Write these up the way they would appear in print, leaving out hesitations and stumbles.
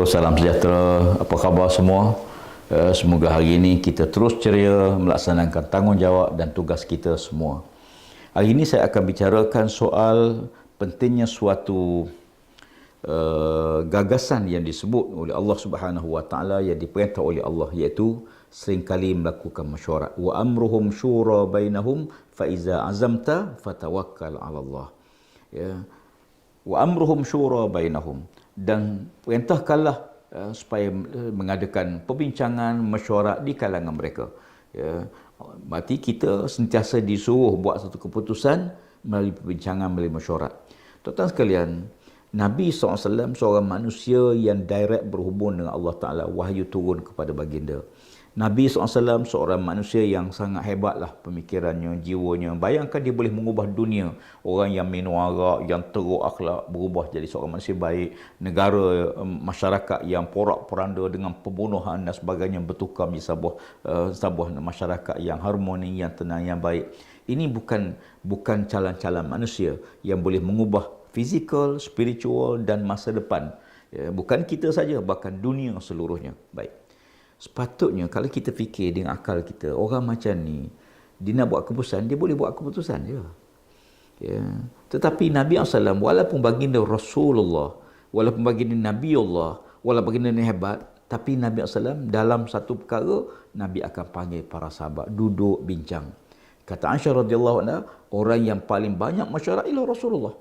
salam sejahtera. Apa khabar semua? Semoga hari ini kita terus ceria melaksanakan tanggungjawab dan tugas kita semua. Hari ini saya akan bicarakan soal pentingnya suatu gagasan yang disebut oleh Allah Subhanahu Wa Taala, yang diperintah oleh Allah, iaitu seringkali melakukan mesyuarat. Wa amruhum syura bainahum fa iza azamta fatawakkal 'ala Allah. Ya. Wa amruhum syura bainahum, dan perintahkanlah supaya mengadakan perbincangan mesyuarat di kalangan mereka. Ya. Berarti kita sentiasa disuruh buat satu keputusan melalui perbincangan, melalui mesyuarat. Tuan-tuan sekalian, Nabi SAW seorang manusia yang direct berhubung dengan Allah Ta'ala, wahyu turun kepada baginda. Nabi SAW seorang manusia yang sangat hebatlah pemikirannya, jiwanya. Bayangkan dia boleh mengubah dunia. Orang yang minum arak, yang teruk akhlak, berubah jadi seorang manusia baik. Negara, masyarakat yang porak-poranda dengan pembunuhan dan sebagainya bertukar menjadi sebuah masyarakat yang harmoni, yang tenang, yang baik. Ini bukan calon-calon manusia yang boleh mengubah fizikal, spiritual dan masa depan. Ya, bukan kita saja, bahkan dunia seluruhnya. Baik. Sepatutnya kalau kita fikir dengan akal kita, orang macam ni, dia nak buat keputusan, dia boleh buat keputusan je. Ya. Tetapi Nabi SAW, walaupun baginda Rasulullah, walaupun baginda Nabi Allah, walaupun baginda ni hebat, tapi Nabi SAW dalam satu perkara, Nabi akan panggil para sahabat, duduk bincang. Kata Aisyah radhiyallahu anha, orang yang paling banyak mesyuarat ialah Rasulullah.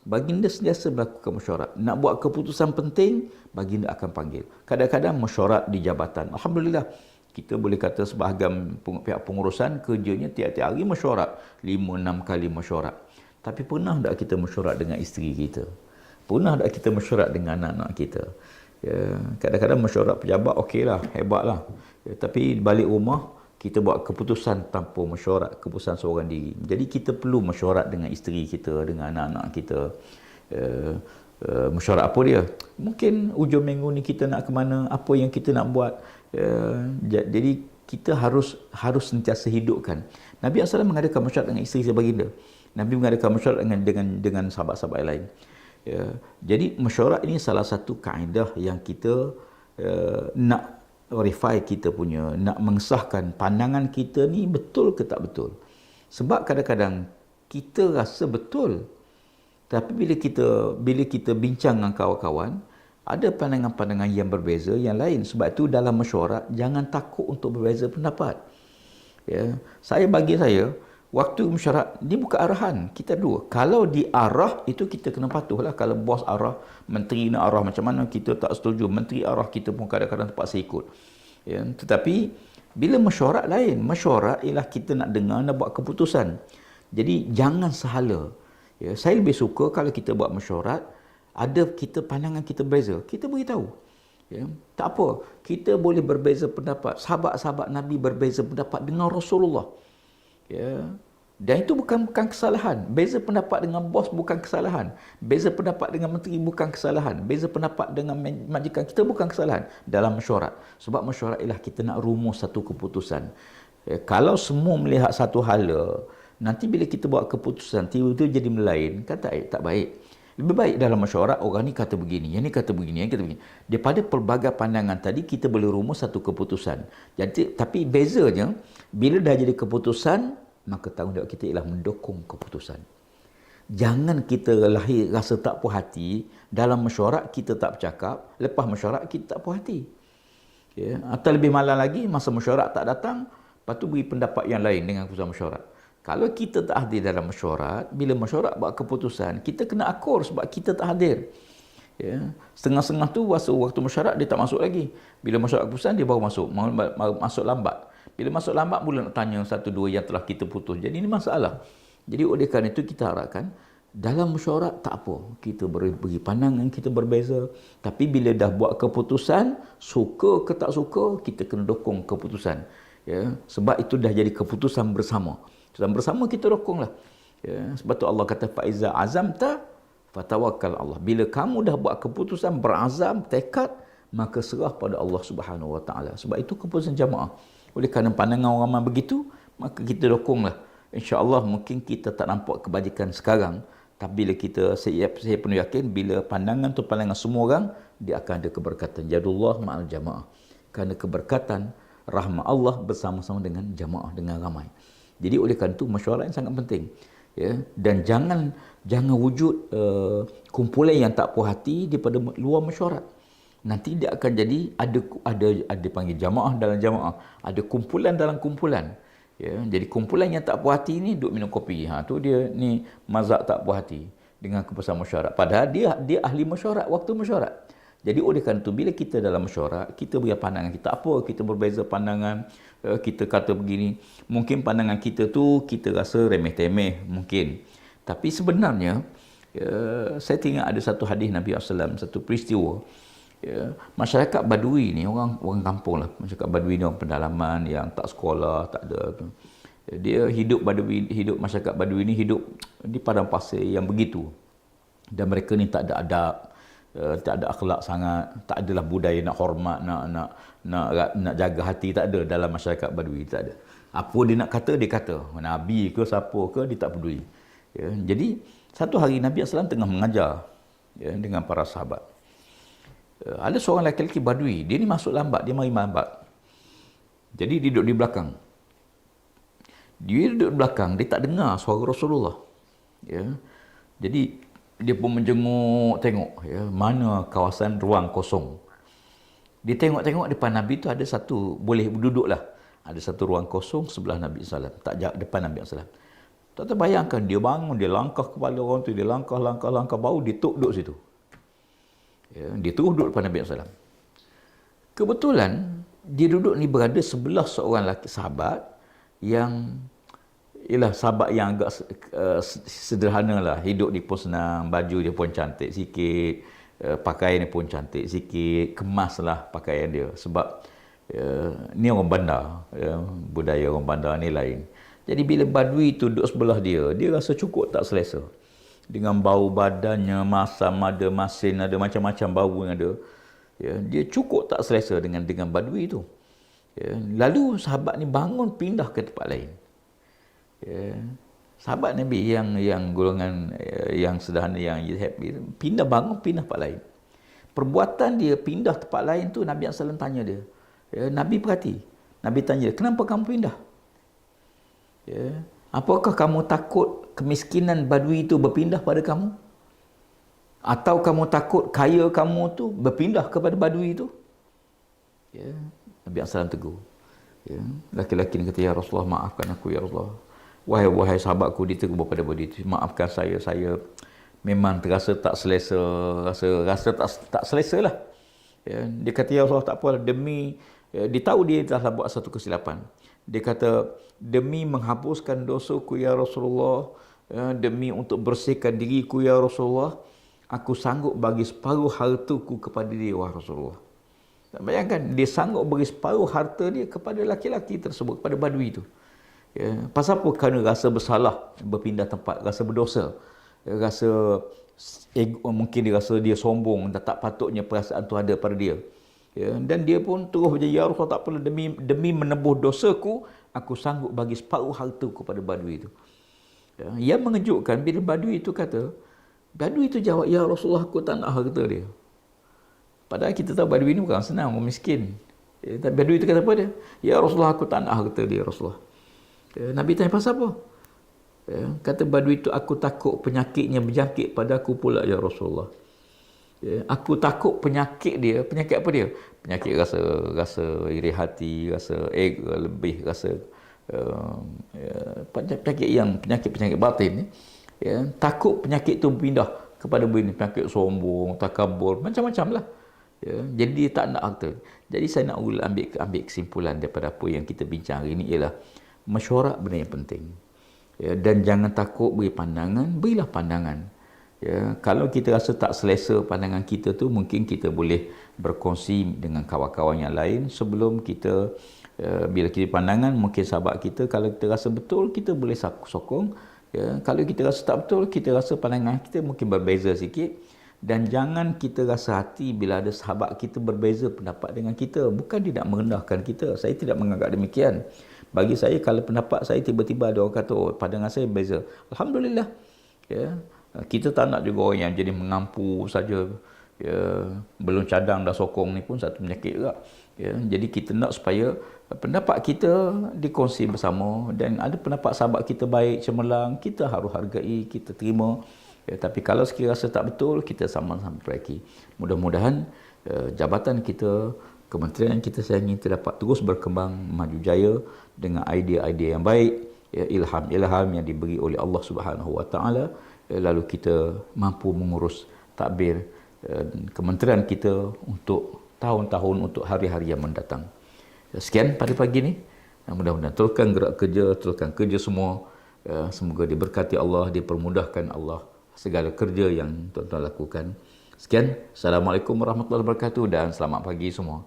Baginda sentiasa melakukan mesyuarat. Nak buat keputusan penting, baginda akan panggil. Kadang-kadang mesyuarat di jabatan. Alhamdulillah, kita boleh kata sebahagian pihak pengurusan kerjanya tiap-tiap hari mesyuarat. 5-6 kali mesyuarat. Tapi pernah tak kita mesyuarat dengan isteri kita? Pernah tak kita mesyuarat dengan anak-anak kita? Ya, kadang-kadang mesyuarat pejabat, okeylah, hebatlah. Ya, tapi balik rumah, kita buat keputusan tanpa mesyuarat, keputusan seorang diri. Jadi kita perlu mesyuarat dengan isteri kita, dengan anak-anak kita. Mesyuarat apa dia? Mungkin hujung minggu ni kita nak ke mana, apa yang kita nak buat. Jadi kita harus sentiasa hidupkan. Nabi SAW mengadakan mesyuarat dengan isteri baginda. Nabi mengadakan mesyuarat dengan sahabat-sahabat lain. Jadi mesyuarat ini salah satu kaedah yang kita nak verify kita punya, nak mengesahkan pandangan kita ni betul ke tak betul. Sebab kadang-kadang kita rasa betul, tapi bila kita bincang dengan kawan-kawan, ada pandangan-pandangan yang berbeza yang lain. Sebab itu dalam mesyuarat jangan takut untuk berbeza pendapat. Ya, bagi saya waktu mesyuarat ni bukan arahan kita dua. Kalau diarah itu kita kena patuhlah. Kalau bos arah, menteri nak arah macam mana, kita tak setuju. Menteri arah, kita pun kadang-kadang terpaksa ikut. Ya, tetapi bila mesyuarat lain. Mesyuarat ialah kita nak dengar, nak buat keputusan. Jadi jangan sahala. Ya, saya lebih suka kalau kita buat mesyuarat, ada pandangan kita berbeza, kita beritahu. Ya, tak apa, kita boleh berbeza pendapat. Sahabat-sahabat Nabi berbeza pendapat dengan Rasulullah. Ya. Dan itu bukan kesalahan. Beza pendapat dengan bos bukan kesalahan. Beza pendapat dengan menteri bukan kesalahan. Beza pendapat dengan majikan kita bukan kesalahan dalam mesyuarat. Sebab mesyuarat ialah kita nak rumus satu keputusan. Ya, kalau semua melihat satu hala, nanti bila kita buat keputusan tiba-tiba jadi melain, kan tak baik. Lebih baik dalam mesyuarat, orang ni kata begini, yang ni kata begini, yang ni kata begini. Daripada pelbagai pandangan tadi, kita boleh rumus satu keputusan. Jadi, tapi bezanya, bila dah jadi keputusan, maka tanggungjawab kita ialah mendukung keputusan. Jangan kita lahir rasa tak puas hati, dalam mesyuarat kita tak bercakap, lepas mesyuarat kita tak puas hati. Ya. Atau lebih malang lagi, masa mesyuarat tak datang, lepas tu beri pendapat yang lain dengan keputusan mesyuarat. Kalau kita tak hadir dalam mesyuarat, bila mesyuarat buat keputusan, kita kena akur sebab kita tak hadir. Ya. Setengah-setengah tu waktu mesyuarat dia tak masuk lagi. Bila mesyuarat keputusan dia baru masuk lambat. Bila masuk lambat mula nak tanya satu dua yang telah kita putus. Jadi ini masalah. Jadi oleh kerana itu kita harapkan dalam mesyuarat tak apa. Kita beri pandangan, kita berbeza. Tapi bila dah buat keputusan, suka ke tak suka, kita kena dukung keputusan. Ya. Sebab itu dah jadi keputusan bersama. Dan bersama kita dukunglah. Ya, sebab tu Allah kata faiza azamta fatawakkal Allah. Bila kamu dah buat keputusan, berazam, tekad, maka serah pada Allah Subhanahu Wa Taala. Sebab itu keputusan jamaah. Oleh kerana pandangan orang ramai begitu, maka kita dukunglah. Insya-Allah mungkin kita tak nampak kebajikan sekarang, Tapi bila kita, saya penuh yakin, bila pandangan tu pandangan semua orang, dia akan ada keberkatan. Jadullah ma'al jamaah. Kerana keberkatan, rahmat Allah bersama-sama dengan jamaah, dengan ramai. Jadi oleh kerana itu, mesyuarat yang sangat penting. Ya? Dan jangan wujud kumpulan yang tak puas hati daripada luar mesyuarat. Nanti dia akan jadi ada panggil jamaah dalam jamaah, ada kumpulan dalam kumpulan. Ya, jadi kumpulan yang tak puas hati ni duduk minum kopi. Tu dia ni mazhab tak puas hati dengan keputusan mesyuarat. Padahal dia ahli mesyuarat waktu mesyuarat. Jadi oleh kerana itu, bila kita dalam mesyuarat, kita beri pandangan kita apa, kita berbeza pandangan, kita kata begini, mungkin pandangan kita tu kita rasa remeh-temeh mungkin. Tapi sebenarnya saya teringat ada satu hadis Nabi SAW, satu peristiwa. Masyarakat Badui ni orang kampung lah. Masyarakat Badui ni orang pedalaman yang tak sekolah, tak ada. Dia masyarakat Badui ni hidup di padang pasir yang begitu. Dan mereka ni tak ada adab, tak ada akhlak sangat, tak adalah budaya nak hormat, nak jaga hati, tak ada dalam masyarakat Badui, tak ada. Apa dia nak kata, dia kata. Nabi ke siapa ke, dia tak peduli. Jadi satu hari Nabi SAW tengah mengajar dengan para sahabat. Ada seorang lelaki Badui, dia ni masuk lambat, dia mari lambat. Jadi dia duduk di belakang. Dia duduk di belakang, dia tak dengar suara Rasulullah. Jadi dia pun menjenguk, tengok mana kawasan ruang kosong. Dia tengok depan Nabi tu ada satu, boleh duduk lah. Ada satu ruang kosong sebelah Nabi SAW, tak jauh depan Nabi SAW. Tak terbayangkan, dia bangun, dia langkah kepala orang tu, dia langkah, baru dia duduk situ. Dia terus duduk depan Nabi SAW. Kebetulan dia duduk ni berada sebelah seorang lelaki sahabat yang sahabat yang agak sederhana lah, hidup dia pun senang, baju dia pun cantik sikit, pakaian dia pun cantik sikit, kemas lah pakaian dia, sebab ni orang bandar, budaya orang bandar ni lain. Jadi bila Badui tu duduk sebelah dia rasa cukup tak selesa. Dengan bau badannya, masam ada, masin ada, macam-macam bau yang ada. Dia cukup tak selesa dengan Badui itu. Lalu sahabat ni bangun pindah ke tempat lain. Sahabat Nabi yang golongan yang sederhana, yang happy, bangun pindah tempat lain. Perbuatan dia pindah tempat lain tu, Nabi SAW tanya dia. Nabi perhati. Nabi tanya, kenapa kamu pindah? Apakah kamu takut kemiskinan Badui itu berpindah pada kamu? Atau kamu takut kaya kamu tu berpindah kepada Badui itu? Nabi SAW tegur. Laki-laki ni kata, ya Rasulullah, maafkan aku ya Rasulullah. Wahai sahabatku, dia tegur pada Badui itu, maafkan saya memang terasa tak selesa, rasa tak selesa lah. Dia kata, ya Rasulullah, tak apalah, demi dia tahu dia telah buat satu kesilapan. Dia kata, demi menghapuskan dosaku ya Rasulullah, demi untuk bersihkan diriku ya Rasulullah, aku sanggup bagi separuh hartaku kepada dia wahai Rasulullah. Tak bayangkan, dia sanggup bagi separuh harta dia kepada laki-laki tersebut, kepada Badui itu. Pasal apa? Kerana rasa bersalah, berpindah tempat, rasa berdosa, rasa mungkin dia rasa dia sombong dan tak patutnya perasaan tu ada pada dia. Dan dia pun terus berjaya, ya Rasulullah, tak apalah, demi menebus dosaku, aku sanggup bagi separuh harta kepada Badui itu. Yang mengejutkan, bila Badui itu kata, Badui itu jawab, ya Rasulullah, aku tak nak harta dia. Padahal kita tahu Badui ini bukan senang, orang miskin. Tapi Badui itu kata apa dia? Ya Rasulullah, aku tak nak harta dia, Rasulullah. Nabi tanya, pasal apa? Kata Badui itu, aku takut penyakitnya berjangkit pada aku pula ya Rasulullah. Aku takut penyakit dia, penyakit apa dia? Penyakit rasa iri hati, rasa lebih, rasa penyakit batin ni. Takut penyakit tu pindah kepada begini, penyakit sombong, takabur, macam-macam lah. Jadi dia tak nak harta. Jadi saya nak ambil kesimpulan daripada apa yang kita bincang hari ini ialah mesyuarat benda yang penting. Dan jangan takut beri pandangan, berilah pandangan. Kalau kita rasa tak selesa pandangan kita tu, mungkin kita boleh berkongsi dengan kawan-kawan yang lain sebelum kita bila kita pandangan, mungkin sahabat kita, kalau kita rasa betul, kita boleh sokong. Kalau kita rasa tak betul, kita rasa pandangan kita mungkin berbeza sikit. Dan jangan kita rasa hati bila ada sahabat kita berbeza pendapat dengan kita. Bukan tidak merendahkan kita. Saya tidak menganggap demikian. Bagi saya, kalau pendapat saya tiba-tiba ada orang kata, oh, pandangan saya berbeza, Alhamdulillah. Kita tak nak juga orang yang jadi mengampu saja. Ya, belum cadang dah sokong ni pun satu penyakit juga. Ya, jadi kita nak supaya pendapat kita dikongsi bersama, dan ada pendapat sahabat kita baik, cemerlang, kita harus hargai, kita terima. Ya, tapi kalau sekiranya rasa tak betul, kita sama-sama perbaiki. Mudah-mudahan jabatan kita, kementerian kita sayangi terdapat terus berkembang maju jaya dengan idea-idea yang baik, ya, ilham-ilham yang diberi oleh Allah Subhanahu Wa Taala, lalu kita mampu mengurus tadbir kementerian kita untuk tahun-tahun, untuk hari-hari yang mendatang. Sekian pada pagi ini. Mudah-mudahan teruskan gerak kerja, teruskan kerja semua. Semoga diberkati Allah, dipermudahkan Allah segala kerja yang tuan-tuan lakukan. Sekian. Assalamualaikum warahmatullahi wabarakatuh dan selamat pagi semua.